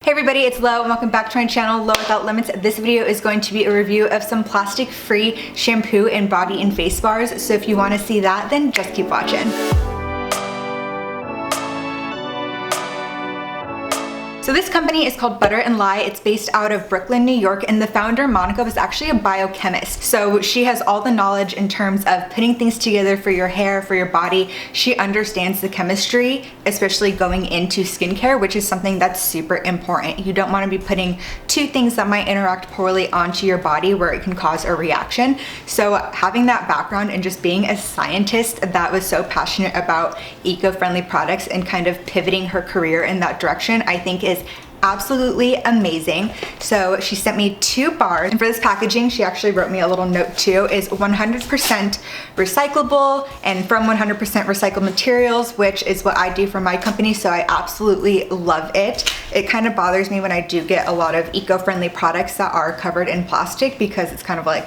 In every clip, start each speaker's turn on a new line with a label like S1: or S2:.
S1: Hey everybody, it's Lo and welcome back to my channel, Lo Without Limits. This video is going to be a review of some plastic-free shampoo and body and face bars. So if you want to see that, then just keep watching. So this company is called Butter+Lye. It's based out of Brooklyn, New York, and the founder, Monica, was actually a biochemist. So she has all the knowledge in terms of putting things together for your hair, for your body. She understands the chemistry, especially going into skincare, which is something that's super important. You don't want to be putting two things that might interact poorly onto your body where it can cause a reaction. So having that background and just being a scientist that was so passionate about eco-friendly products and kind of pivoting her career in that direction, I think is absolutely amazing. So she sent me 2 bars, and for this packaging she actually wrote me a little note too. Is 100% recyclable and from 100% recycled materials, which is what I do for my company, so I absolutely love it. It kind of bothers me when I do get a lot of eco-friendly products that are covered in plastic, because it's kind of like,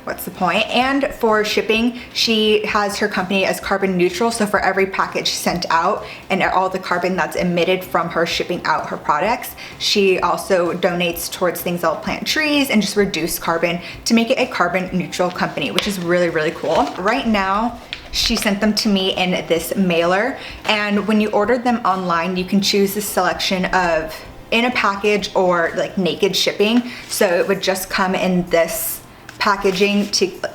S1: what's the point? And for shipping, she has her company as carbon neutral. So for every package sent out and all the carbon that's emitted from her shipping out her products, she also donates towards things that will plant trees and just reduce carbon to make it a carbon neutral company, which is really, really cool. Right now, she sent them to me in this mailer. And when you order them online, you can choose the selection of in a package or like naked shipping. So it would just come in this packaging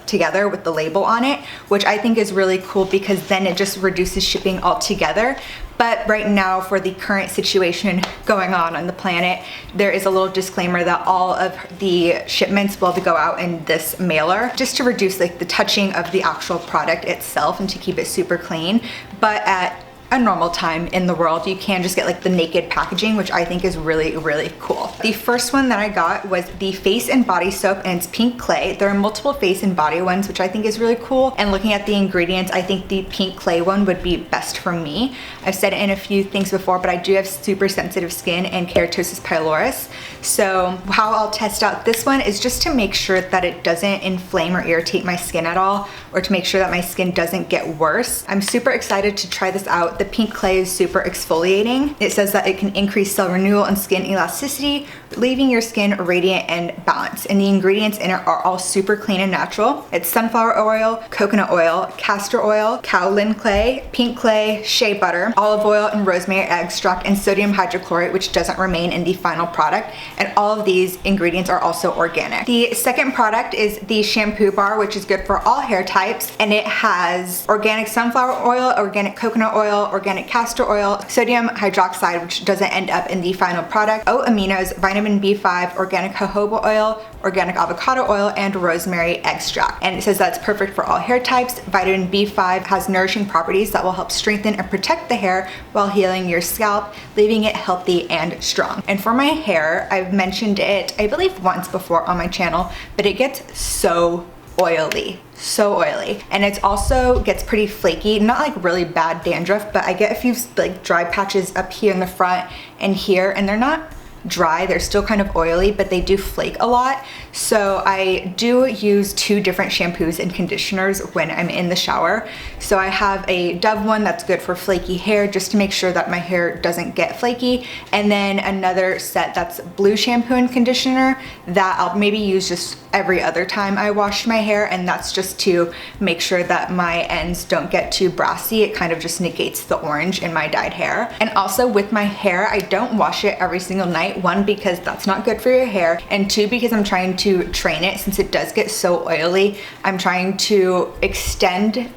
S1: together with the label on it, which I think is really cool because then it just reduces shipping altogether. But right now, for the current situation going on the planet, there is a little disclaimer that all of the shipments will go out in this mailer just to reduce like the touching of the actual product itself and to keep it super clean. But at a normal time in the world, you can just get like the naked packaging, which I think is really, really cool. The first one that I got was the face and body soap, and it's pink clay. There are multiple face and body ones, which I think is really cool. And looking at the ingredients, I think the pink clay one would be best for me. I've said it in a few things before, but I do have super sensitive skin and keratosis piloris. So how I'll test out this one is just to make sure that it doesn't inflame or irritate my skin at all, or to make sure that my skin doesn't get worse. I'm super excited to try this out. The pink clay is super exfoliating. It says that it can increase cell renewal and skin elasticity, leaving your skin radiant and balanced. And the ingredients in it are all super clean and natural. It's sunflower oil, coconut oil, castor oil, kaolin clay, pink clay, shea butter, olive oil, and rosemary extract, and sodium hydrochlorate, which doesn't remain in the final product. And all of these ingredients are also organic. The second product is the shampoo bar, which is good for all hair types. And it has organic sunflower oil, organic coconut oil, organic castor oil, sodium hydroxide, which doesn't end up in the final product, aminos, vitamin B5, organic jojoba oil, organic avocado oil, and rosemary extract. And it says that's perfect for all hair types. Vitamin B5 has nourishing properties that will help strengthen and protect the hair while healing your scalp, leaving it healthy and strong. And for my hair, I've mentioned it, I believe once before on my channel, but it gets so oily. So oily. And it also gets pretty flaky, not like really bad dandruff, but I get a few like dry patches up here in the front and here, and they're not dry, they're still kind of oily, but they do flake a lot. So I do use 2 different shampoos and conditioners when I'm in the shower. So I have a Dove one that's good for flaky hair, just to make sure that my hair doesn't get flaky, and then another set that's blue shampoo and conditioner that I'll maybe use just every other time I wash my hair, and that's just to make sure that my ends don't get too brassy. It kind of just negates the orange in my dyed hair. And also with my hair, I don't wash it every single night. 1, because that's not good for your hair, and 2, because I'm trying to train it. Since it does get so oily, I'm trying to extend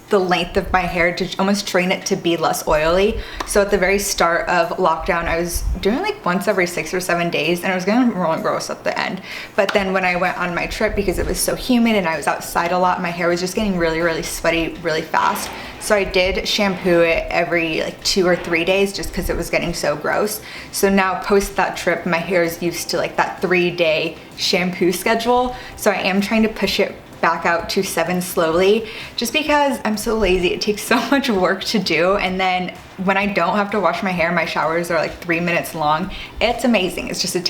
S1: the length of my hair to almost train it to be less oily. So at the very start of lockdown, I was doing like once every 6 or 7 days, and it was getting really gross at the end. But then when I went on my trip, because it was so humid and I was outside a lot, my hair was just getting really, really sweaty really fast. So I did shampoo it every like 2 or 3 days just because it was getting so gross. So now post that trip, my hair is used to like that 3-day shampoo schedule. So I am trying to push it back out to 7 slowly, just because I'm so lazy. It takes so much work to do, and then when I don't have to wash my hair, my showers are like 3 minutes long. It's amazing. It's just a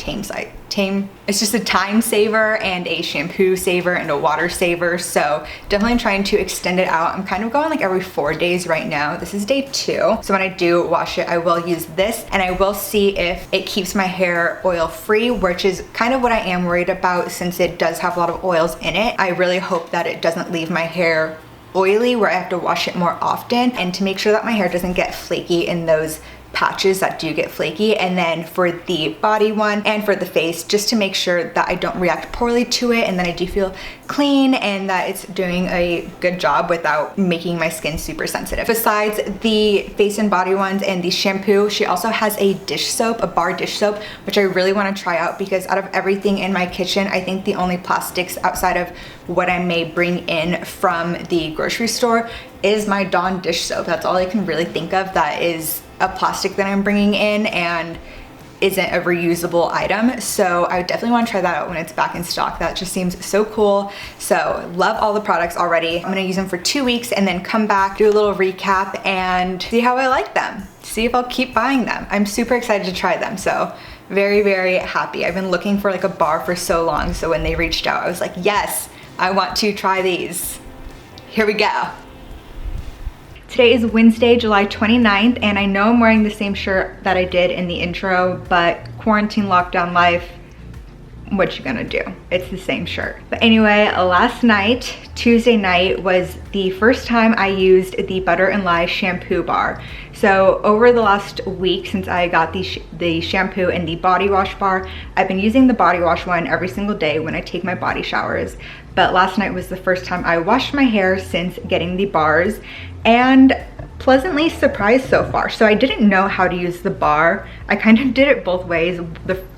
S1: it's just a time saver and a shampoo saver and a water saver. So definitely trying to extend it out. I'm kind of going like every 4 days right now. This is day 2. So when I do wash it, I will use this and I will see if it keeps my hair oil free, which is kind of what I am worried about since it does have a lot of oils in it. I really hope that it doesn't leave my hair oily where I have to wash it more often, and to make sure that my hair doesn't get flaky in those patches that do get flaky. And then for the body one and for the face, just to make sure that I don't react poorly to it and that I do feel clean and that it's doing a good job without making my skin super sensitive. Besides the face and body ones and the shampoo, she also has a dish soap, a bar dish soap, which I really want to try out because out of everything in my kitchen, I think the only plastics outside of what I may bring in from the grocery store is my Dawn dish soap. That's all I can really think of that is a plastic that I'm bringing in and isn't a reusable item. So I definitely want to try that out when it's back in stock. That just seems so cool. So love all the products already. I'm gonna use them for 2 weeks and then come back, do a little recap and see how I like them. See if I'll keep buying them. I'm super excited to try them. So very, very happy. I've been looking for like a bar for so long. So when they reached out, I was like, yes, I want to try these. Here we go. Today is Wednesday, July 29th, and I know I'm wearing the same shirt that I did in the intro, but quarantine lockdown life, what you gonna do? It's the same shirt. But anyway, last night, Tuesday night, was the first time I used the Butter+Lye shampoo bar. So over the last week since I got the shampoo and the body wash bar, I've been using the body wash one every single day when I take my body showers. But last night was the first time I washed my hair since getting the bars, and pleasantly surprised so far. So I didn't know how to use the bar. I kind of did it both ways.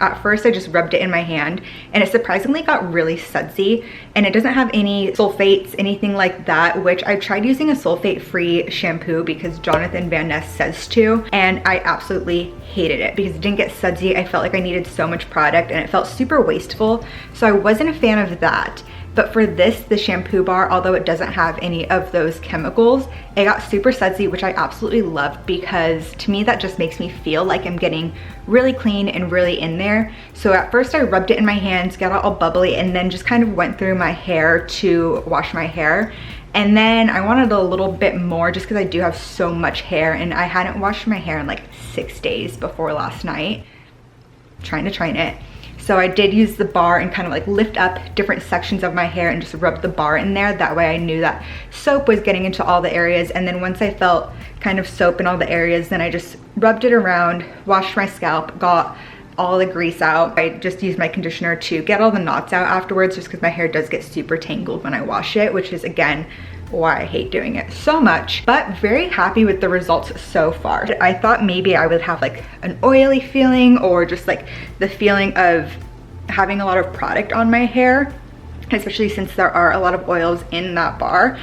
S1: At first I just rubbed it in my hand and it surprisingly got really sudsy, and it doesn't have any sulfates, anything like that, which I tried using a sulfate-free shampoo because Jonathan Van Ness says to, and I absolutely hated it because it didn't get sudsy. I felt like I needed so much product and it felt super wasteful. So I wasn't a fan of that. But for this, the shampoo bar, although it doesn't have any of those chemicals, it got super sudsy, which I absolutely love because to me that just makes me feel like I'm getting really clean and really in there. So at first I rubbed it in my hands, got it all bubbly, and then just kind of went through my hair to wash my hair. And then I wanted a little bit more just because I do have so much hair, and I hadn't washed my hair in like 6 days before last night. Trying to train it. So I did use the bar and kind of like lift up different sections of my hair and just rub the bar in there. That way I knew that soap was getting into all the areas. And then once I felt kind of soap in all the areas, then I just rubbed it around, washed my scalp, got all the grease out. I just used my conditioner to get all the knots out afterwards just because my hair does get super tangled when I wash it, which is again why I hate doing it so much. But very happy with the results so far. I thought maybe I would have like an oily feeling or just like the feeling of having a lot of product on my hair, especially since there are a lot of oils in that bar.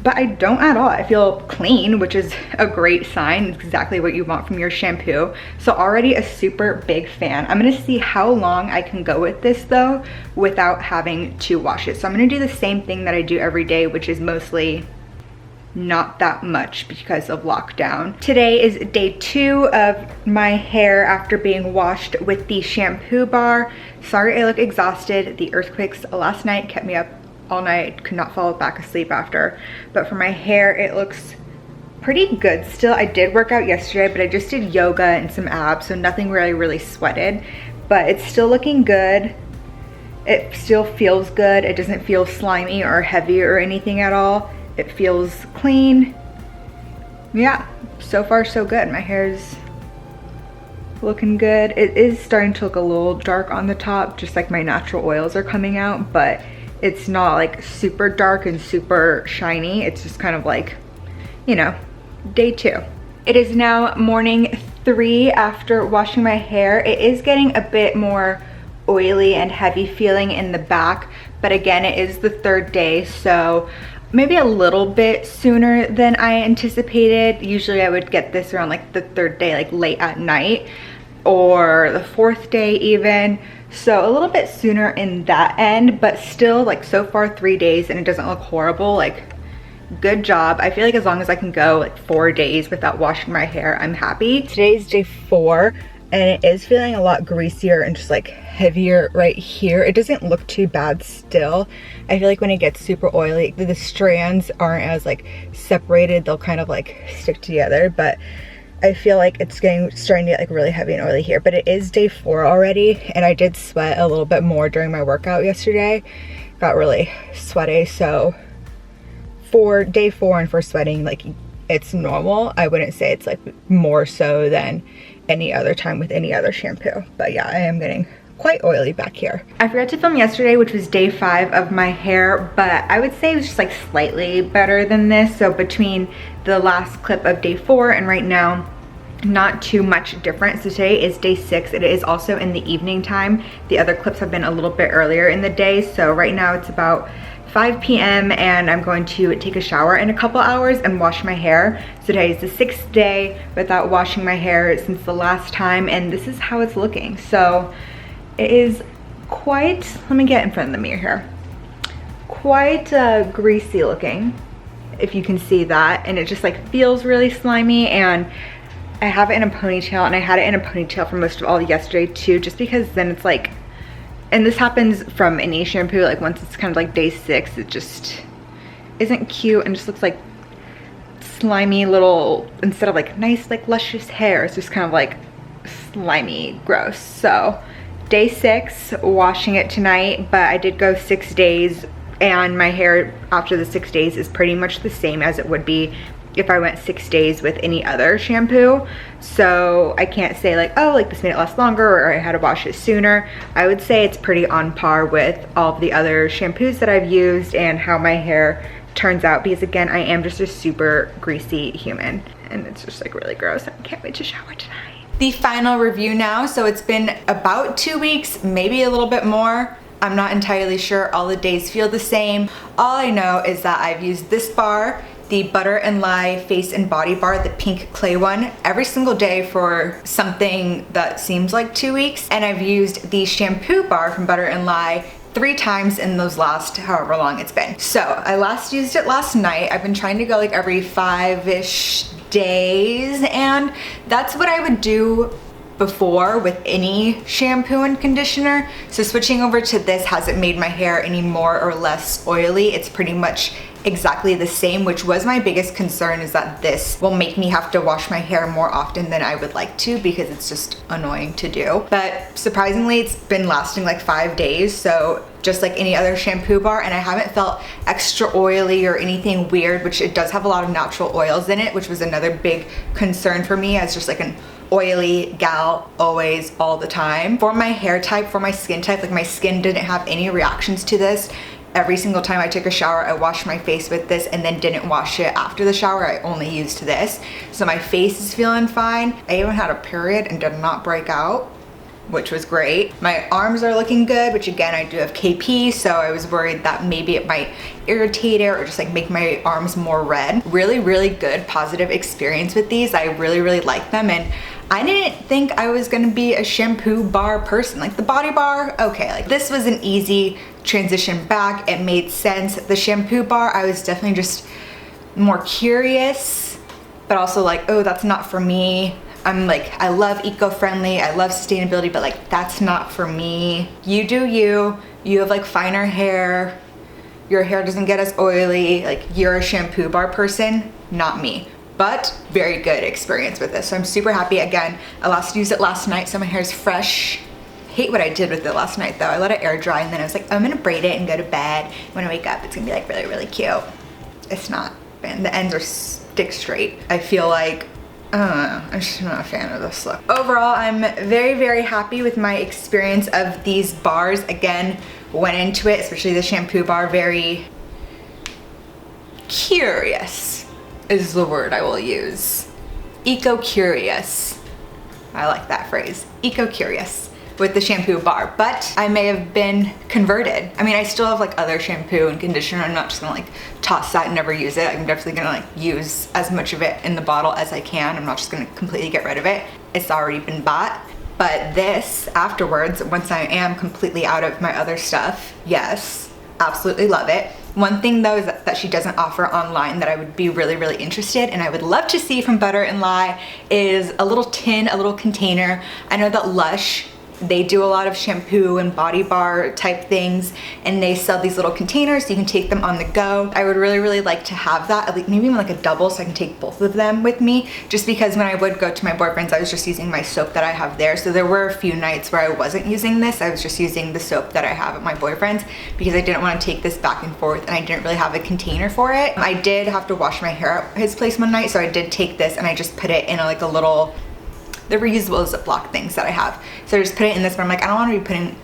S1: But I don't at all. I feel clean, which is a great sign. It's exactly what you want from your shampoo. So already a super big fan. I'm gonna see how long I can go with this though without having to wash it. So I'm gonna do the same thing that I do every day, which is mostly not that much because of lockdown. Today is day 2 of my hair after being washed with the shampoo bar. Sorry I look exhausted. The earthquakes last night kept me up all night, could not fall back asleep after. But for my hair, it looks pretty good still. I did work out yesterday, but I just did yoga and some abs, so nothing really sweated. But it's still looking good. It still feels good. It doesn't feel slimy or heavy or anything at all. It feels clean. Yeah, so far so good. My hair's looking good. It is starting to look a little dark on the top, just like my natural oils are coming out, but it's not like super dark and super shiny. It's just kind of like, you know, day 2. It is now morning 3 after washing my hair. It is getting a bit more oily and heavy feeling in the back, but again, it is the 3rd day, so maybe a little bit sooner than I anticipated. Usually I would get this around like the 3rd day, like late at night, or the 4th day even. So a little bit sooner in that end, but still like so far 3 days and it doesn't look horrible. Like, good job. I feel like as long as I can go like 4 days without washing my hair, I'm happy. Today's day 4 and it is feeling a lot greasier and just like heavier right here. It doesn't look too bad still. I feel like when it gets super oily, the strands aren't as like separated, they'll kind of like stick together, but I feel like it's starting to get like really heavy and oily here. But it is day 4 already, and I did sweat a little bit more during my workout yesterday. Got really sweaty, so for day 4 and for sweating, like it's normal. I wouldn't say it's like more so than any other time with any other shampoo. But yeah, I am getting quite oily back here. I forgot to film yesterday, which was day 5 of my hair, but I would say it was just like slightly better than this. So between the last clip of day 4 and right now, not too much different. So today is day 6. It is also in the evening time. The other clips have been a little bit earlier in the day. So right now it's about 5 p.m. and I'm going to take a shower in a couple hours and wash my hair. So today is the 6th day without washing my hair since the last time, and this is how it's looking. So it is quite, let me get in front of the mirror here, quite greasy looking, if you can see that, and it just like feels really slimy. And I have it in a ponytail, and I had it in a ponytail for most of all yesterday too, just because then it's like, and this happens from any shampoo, like once it's kind of like day 6, it just isn't cute and just looks like slimy little, instead of like nice like luscious hair, it's just kind of like slimy gross. So day 6, washing it tonight, but I did go 6 days, and my hair after the 6 days is pretty much the same as it would be if I went 6 days with any other shampoo. So I can't say like, oh, like this made it last longer or I had to wash it sooner. I would say it's pretty on par with all of the other shampoos that I've used and how my hair turns out, because again, I am just a super greasy human and it's just like really gross. I can't wait to shower tonight. The final review now. So it's been about 2 weeks, maybe a little bit more. I'm not entirely sure. All the days feel the same. All I know is that I've used this bar, the Butter+Lye face and body bar, the pink clay one, every single day for something that seems like 2 weeks. And I've used the shampoo bar from Butter+Lye 3 times in those last however long it's been. So I last used it last night. I've been trying to go like every 5-ish days, and that's what I would do before with any shampoo and conditioner. So switching over to this hasn't made my hair any more or less oily. It's pretty much exactly the same, which was my biggest concern, is that this will make me have to wash my hair more often than I would like to, because it's just annoying to do. But surprisingly, it's been lasting like 5 days, so just like any other shampoo bar, and I haven't felt extra oily or anything weird, which it does have a lot of natural oils in it, which was another big concern for me as just like an oily gal always all the time. For my hair type, for my skin type, like my skin didn't have any reactions to this. Every single time I took a shower, I washed my face with this and then didn't wash it after the shower. I only used this. So my face is feeling fine. I even had a period and did not break out, which was great. My arms are looking good, which again, I do have KP, so I was worried that maybe it might irritate it or just like make my arms more red. Really, really good positive experience with these. I really, really like them, and I didn't think I was gonna be a shampoo bar person. Like the body bar, okay, like this was an easy transition back. It made sense. The shampoo bar, I was definitely just more curious, but also like, oh, that's not for me. I'm like, I love eco-friendly, I love sustainability, but like, that's not for me. You do you. You have like finer hair. Your hair doesn't get as oily. Like, you're a shampoo bar person, not me. But very good experience with this. So I'm super happy. Again, I last used it last night, so my hair's fresh. Hate what I did with it last night though. I let it air dry and then I was like, I'm gonna braid it and go to bed. When I wake up, it's gonna be like really, really cute. It's not, and the ends are stick straight. I feel like, I'm just not a fan of this look. Overall, I'm very, very happy with my experience of these bars. Again, went into it, especially the shampoo bar, very curious is the word I will use. Eco-curious. I like that phrase, eco-curious, with the shampoo bar, but I may have been converted. I mean, I still have like other shampoo and conditioner. I'm not just gonna like toss that and never use it. I'm definitely gonna like use as much of it in the bottle as I can. I'm not just gonna completely get rid of it. It's already been bought. But this, afterwards, once I am completely out of my other stuff, yes, absolutely love it. One thing though is that that she doesn't offer online that I would be really, really interested and I would love to see from Butter+Lye is a little tin, a little container. I know that Lush, they do a lot of shampoo and body bar type things, and they sell these little containers so you can take them on the go. I would really, really like to have that, at least maybe even like a double, so I can take both of them with me, just because when I would go to my boyfriend's, I was just using my soap that I have there. So there were a few nights where I wasn't using this. I was just using the soap that I have at my boyfriend's because I didn't want to take this back and forth, and I didn't really have a container for it. I did have to wash my hair at his place one night, so I did take this and I just put it in like a little, the reusable Ziploc things that I have. So I just put it in this, but I'm like, I don't want to be putting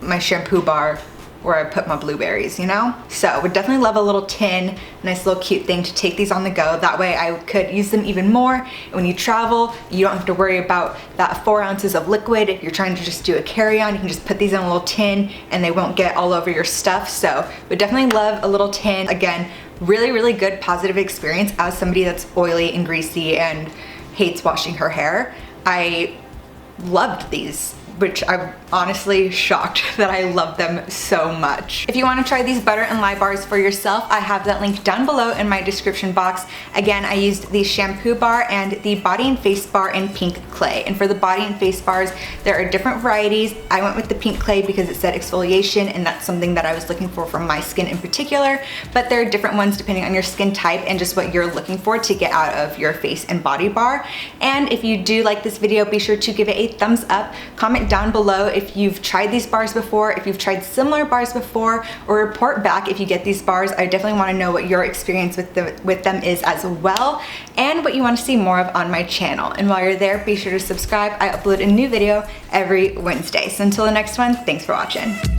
S1: my shampoo bar where I put my blueberries, you know? So would definitely love a little tin, nice little cute thing to take these on the go. That way I could use them even more. And when you travel, you don't have to worry about that 4 ounces of liquid. If you're trying to just do a carry-on, you can just put these in a little tin and they won't get all over your stuff. So would definitely love a little tin. Again, really, really good positive experience as somebody that's oily and greasy and hates washing her hair. I loved these, which I'm honestly shocked that I love them so much. If you want to try these Butter+Lye bars for yourself, I have that link down below in my description box. Again, I used the shampoo bar and the body and face bar in pink clay. And for the body and face bars, there are different varieties. I went with the pink clay because it said exfoliation, and that's something that I was looking for my skin in particular. But there are different ones depending on your skin type and just what you're looking for to get out of your face and body bar. And if you do like this video, be sure to give it a thumbs up. Comment down below if you've tried these bars before, if you've tried similar bars before, or report back if you get these bars. I definitely want to know what your experience with them is as well, and what you want to see more of on my channel. And while you're there, be sure to subscribe. I upload a new video every Wednesday. So until the next one, thanks for watching.